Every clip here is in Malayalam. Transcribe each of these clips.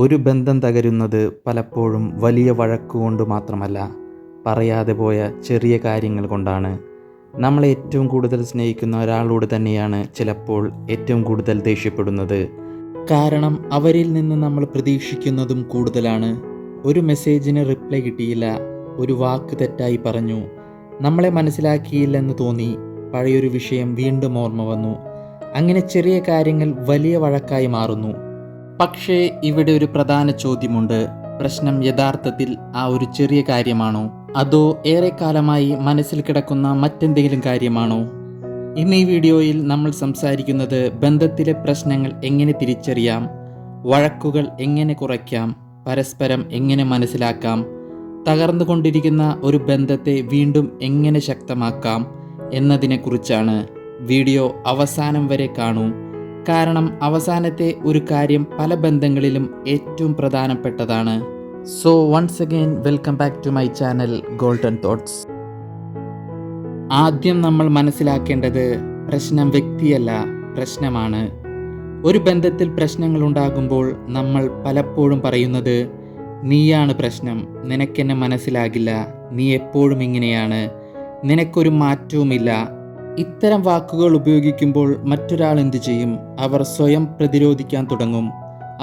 ഒരു ബന്ധം തകരുന്നത് പലപ്പോഴും വലിയ വഴക്കുകൊണ്ട് മാത്രമല്ല, പറയാതെ പോയ ചെറിയ കാര്യങ്ങൾ കൊണ്ടാണ്. നമ്മളെ ഏറ്റവും കൂടുതൽ സ്നേഹിക്കുന്ന ഒരാളോട് തന്നെയാണ് ചിലപ്പോൾ ഏറ്റവും കൂടുതൽ ദേഷ്യപ്പെടുന്നത്. കാരണം അവരിൽ നിന്ന് നമ്മൾ പ്രതീക്ഷിക്കുന്നതും കൂടുതലാണ്. ഒരു മെസ്സേജിന് റിപ്ലൈ കിട്ടിയില്ല, ഒരു വാക്ക് തെറ്റായി പറഞ്ഞു, നമ്മളെ മനസ്സിലാക്കിയില്ലെന്ന് തോന്നി, പഴയൊരു വിഷയം വീണ്ടും ഓർമ്മ വന്നു. അങ്ങനെ ചെറിയ കാര്യങ്ങൾ വലിയ വഴക്കായി മാറുന്നു. പക്ഷേ ഇവിടെ ഒരു പ്രധാന ചോദ്യമുണ്ട്. പ്രശ്നം യഥാർത്ഥത്തിൽ ആ ഒരു ചെറിയ കാര്യമാണോ, അതോ ഏറെക്കാലമായി മനസ്സിൽ കിടക്കുന്ന മറ്റെന്തെങ്കിലും കാര്യമാണോ? ഇന്ന് ഈ വീഡിയോയിൽ നമ്മൾ സംസാരിക്കുന്നത് ബന്ധത്തിലെ പ്രശ്നങ്ങൾ എങ്ങനെ തിരിച്ചറിയാം, വഴക്കുകൾ എങ്ങനെ കുറയ്ക്കാം, പരസ്പരം എങ്ങനെ മനസ്സിലാക്കാം, തകർന്നുകൊണ്ടിരിക്കുന്ന ഒരു ബന്ധത്തെ വീണ്ടും എങ്ങനെ ശക്തമാക്കാം എന്നതിനെക്കുറിച്ചാണ്. വീഡിയോ അവസാനം വരെ കാണൂ, കാരണം അവസാനത്തെ ഒരു കാര്യം പല ബന്ധങ്ങളിലും ഏറ്റവും പ്രധാനപ്പെട്ടതാണ്. So once again welcome back to my channel Golden Thoughts. ആദ്യം നമ്മൾ മനസ്സിലാക്കേണ്ടത് പ്രശ്നം വ്യക്തിയല്ല, പ്രശ്നമാണ്. ഒരു ബന്ധത്തിൽ പ്രശ്നങ്ങൾ ഉണ്ടാകുമ്പോൾ നമ്മൾ പലപ്പോഴും പറയുന്നത്, നീയാണ് പ്രശ്നം, നിനക്കെന്നെ മനസ്സിലാകില്ല, നീ എപ്പോഴും ഇങ്ങനെയാണ്, നിനക്കൊരു മാറ്റവുമില്ല. ഇത്തരം വാക്കുകൾ ഉപയോഗിക്കുമ്പോൾ മറ്റൊരാൾ എന്തു ചെയ്യും? അവർ സ്വയം പ്രതിരോധിക്കാൻ തുടങ്ങും.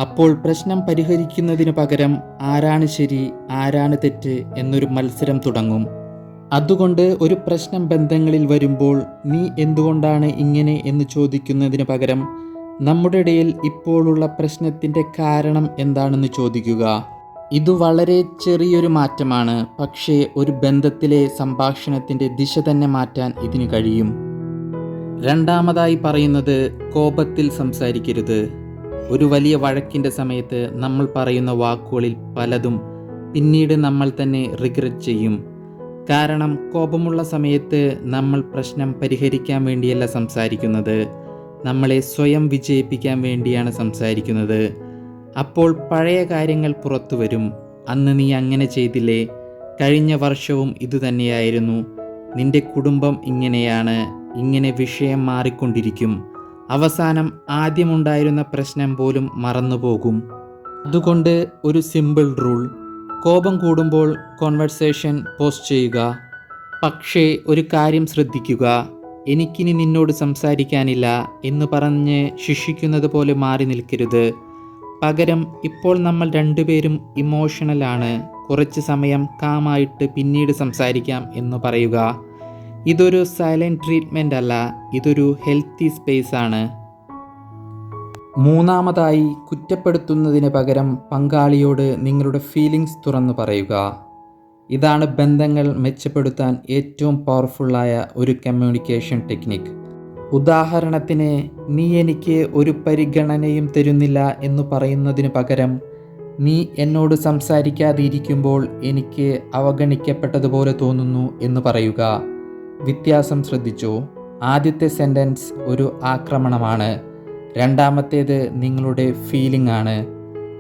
അപ്പോൾ പ്രശ്നം പരിഹരിക്കുന്നതിന് പകരം ആരാണ് ശരി, ആരാണ് തെറ്റ് എന്നൊരു മത്സരം തുടങ്ങും. അതുകൊണ്ട് ഒരു പ്രശ്നം ബന്ധങ്ങളിൽ വരുമ്പോൾ നീ എന്തുകൊണ്ടാണ് ഇങ്ങനെ എന്ന് ചോദിക്കുന്നതിന് പകരം നമ്മുടെ ഇടയിൽ ഇപ്പോഴുള്ള പ്രശ്നത്തിൻ്റെ കാരണം എന്താണെന്ന് ചോദിക്കുക. ഇത് വളരെ ചെറിയൊരു മാറ്റമാണ്, പക്ഷേ ഒരു ബന്ധത്തിലെ സംഭാഷണത്തിൻ്റെ ദിശ തന്നെ മാറ്റാൻ ഇതിന് കഴിയും. രണ്ടാമതായി പറയുന്നത്, കോപത്തിൽ സംസാരിക്കരുത്. ഒരു വലിയ വഴക്കിൻ്റെ സമയത്ത് നമ്മൾ പറയുന്ന വാക്കുകളിൽ പലതും പിന്നീട് നമ്മൾ തന്നെ റിഗ്രറ്റ് ചെയ്യും. കാരണം കോപമുള്ള സമയത്ത് നമ്മൾ പ്രശ്നം പരിഹരിക്കാൻ വേണ്ടിയല്ല സംസാരിക്കുന്നത്, നമ്മളെ സ്വയം വിജയിപ്പിക്കാൻ വേണ്ടിയാണ് സംസാരിക്കുന്നത്. അപ്പോൾ പഴയ കാര്യങ്ങൾ പുറത്തു വരും. അന്ന് നീ അങ്ങനെ ചെയ്തില്ലേ, കഴിഞ്ഞ വർഷവും ഇതുതന്നെയായിരുന്നു, നിന്റെ കുടുംബം ഇങ്ങനെയാണ്, ഇങ്ങനെ വിഷയം മാറിക്കൊണ്ടിരിക്കും. അവസാനം ആദ്യമുണ്ടായിരുന്ന പ്രശ്നം പോലും മറന്നുപോകും. അതുകൊണ്ട് ഒരു സിമ്പിൾ റൂൾ: കോപം കൂടുമ്പോൾ കോൺവെർസേഷൻ പോസ്റ്റ് ചെയ്യുക. പക്ഷേ ഒരു കാര്യം ശ്രദ്ധിക്കുക, എനിക്കിനി നിന്നോട് സംസാരിക്കാനില്ല എന്ന് പറഞ്ഞ് ശിക്ഷിക്കുന്നത് പോലെ മാറി നിൽക്കരുത്. പകരം ഇപ്പോൾ നമ്മൾ രണ്ടുപേരും ഇമോഷണലാണ്, കുറച്ച് സമയം കാമായിട്ട് പിന്നീട് സംസാരിക്കാം എന്ന് പറയുക. ഇതൊരു സൈലൻറ്റ് ട്രീറ്റ്മെൻ്റ് അല്ല, ഇതൊരു ഹെൽത്തി സ്പേസ് ആണ്. മൂന്നാമതായി, കുറ്റപ്പെടുത്തുന്നതിന് പകരം പങ്കാളിയോട് നിങ്ങളുടെ ഫീലിങ്സ് തുറന്നു പറയുക. ഇതാണ് ബന്ധങ്ങൾ മെച്ചപ്പെടുത്താൻ ഏറ്റവും പവർഫുള്ളായ ഒരു കമ്മ്യൂണിക്കേഷൻ ടെക്നിക്ക്. ഉദാഹരണത്തിന്, നീ എനിക്ക് ഒരു പരിഗണനയും തരുന്നില്ല എന്ന് പറയുന്നതിന് പകരം, നീ എന്നോട് സംസാരിക്കാതെ ഇരിക്കുമ്പോൾ എനിക്ക് അവഗണിക്കപ്പെട്ടതുപോലെ തോന്നുന്നു എന്ന് പറയുക. വ്യത്യാസം ശ്രദ്ധിച്ചോ? ആദ്യത്തെ സെൻറ്റൻസ് ഒരു ആക്രമണമാണ്, രണ്ടാമത്തേത് നിങ്ങളുടെ ഫീലിംഗ് ആണ്.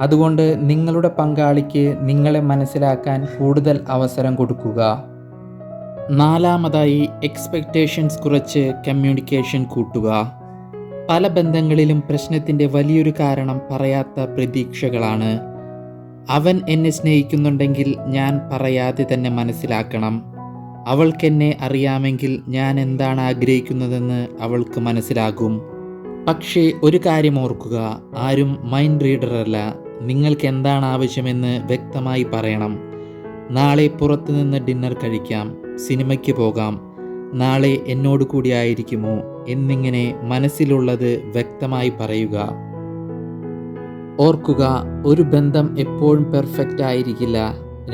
അതുകൊണ്ട് നിങ്ങളുടെ പങ്കാളിക്ക് നിങ്ങളെ മനസ്സിലാക്കാൻ കൂടുതൽ അവസരം കൊടുക്കുക. നാലാമതായി, എക്സ്പെക്റ്റേഷൻസ് കുറച്ച് കമ്മ്യൂണിക്കേഷൻ കൂട്ടുക. പല ബന്ധങ്ങളിലും പ്രശ്നത്തിൻ്റെ വലിയൊരു കാരണം പറയാത്ത പ്രതീക്ഷകളാണ്. അവൻ എന്നെ സ്നേഹിക്കുന്നുണ്ടെങ്കിൽ ഞാൻ പറയാതെ തന്നെ മനസ്സിലാക്കണം. അവൾക്കെന്നെ അറിയാമെങ്കിൽ ഞാൻ എന്താണ് ആഗ്രഹിക്കുന്നതെന്ന് അവൾക്ക് മനസ്സിലാകും. പക്ഷേ ഒരു കാര്യം ഓർക്കുക, ആരും മൈൻഡ് റീഡറല്ല. നിങ്ങൾക്ക് എന്താണ് ആവശ്യമെന്ന് വ്യക്തമായി പറയണം. നാളെ പുറത്തു നിന്ന് ഡിന്നർ കഴിക്കാം, സിനിമയ്ക്ക് പോകാം, നാളെ എന്നോട് കൂടി ആയിരിക്കുമോ എന്നിങ്ങനെ മനസ്സിലുള്ളത് വ്യക്തമായി പറയുക. ഓർക്കുക, ഒരു ബന്ധം എപ്പോഴും പെർഫെക്റ്റ് ആയിരിക്കില്ല.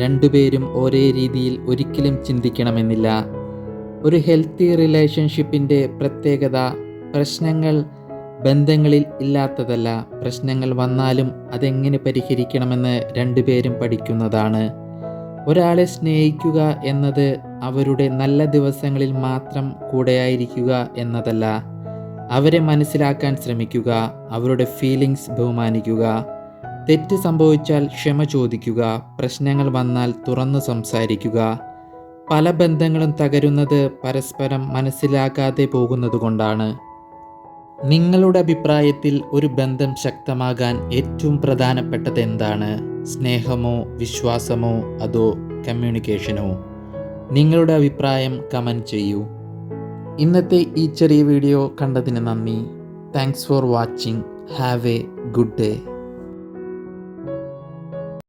രണ്ടുപേരും ഒരേ രീതിയിൽ ഒരിക്കലും ചിന്തിക്കണമെന്നില്ല. ഒരു ഹെൽത്തി റിലേഷൻഷിപ്പിൻ്റെ പ്രത്യേകത പ്രശ്നങ്ങൾ ബന്ധങ്ങളിൽ ഇല്ലാത്തതല്ല, പ്രശ്നങ്ങൾ വന്നാലും അതെങ്ങനെ പരിഹരിക്കണമെന്ന് രണ്ടുപേരും പഠിക്കുന്നതാണ്. ഒരാളെ സ്നേഹിക്കുക എന്നത് അവരുടെ നല്ല ദിവസങ്ങളിൽ മാത്രം കൂടെയായിരിക്കുക എന്നതല്ല. അവരെ മനസ്സിലാക്കാൻ ശ്രമിക്കുക, അവരുടെ ഫീലിങ്സ് ബഹുമാനിക്കുക. തെറ്റ് സംഭവിച്ചാൽ ക്ഷമ ചോദിക്കുക, പ്രശ്നങ്ങൾ വന്നാൽ തുറന്നു സംസാരിക്കുക. പല ബന്ധങ്ങളും തകരുന്നത് പരസ്പരം മനസ്സിലാക്കാതെ പോകുന്നതുകൊണ്ടാണ്. നിങ്ങളുടെ അഭിപ്രായത്തിൽ ഒരു ബന്ധം ശക്തമാകാൻ ഏറ്റവും പ്രധാനപ്പെട്ടത് എന്താണ്? സ്നേഹമോ, വിശ്വാസമോ, അതോ കമ്മ്യൂണിക്കേഷനോ? നിങ്ങളുടെ അഭിപ്രായം കമൻറ്റ് ചെയ്യൂ. ഇന്നത്തെ ഈ ചെറിയ വീഡിയോ കണ്ടതിന് നന്ദി. Thanks for watching. Have A good day.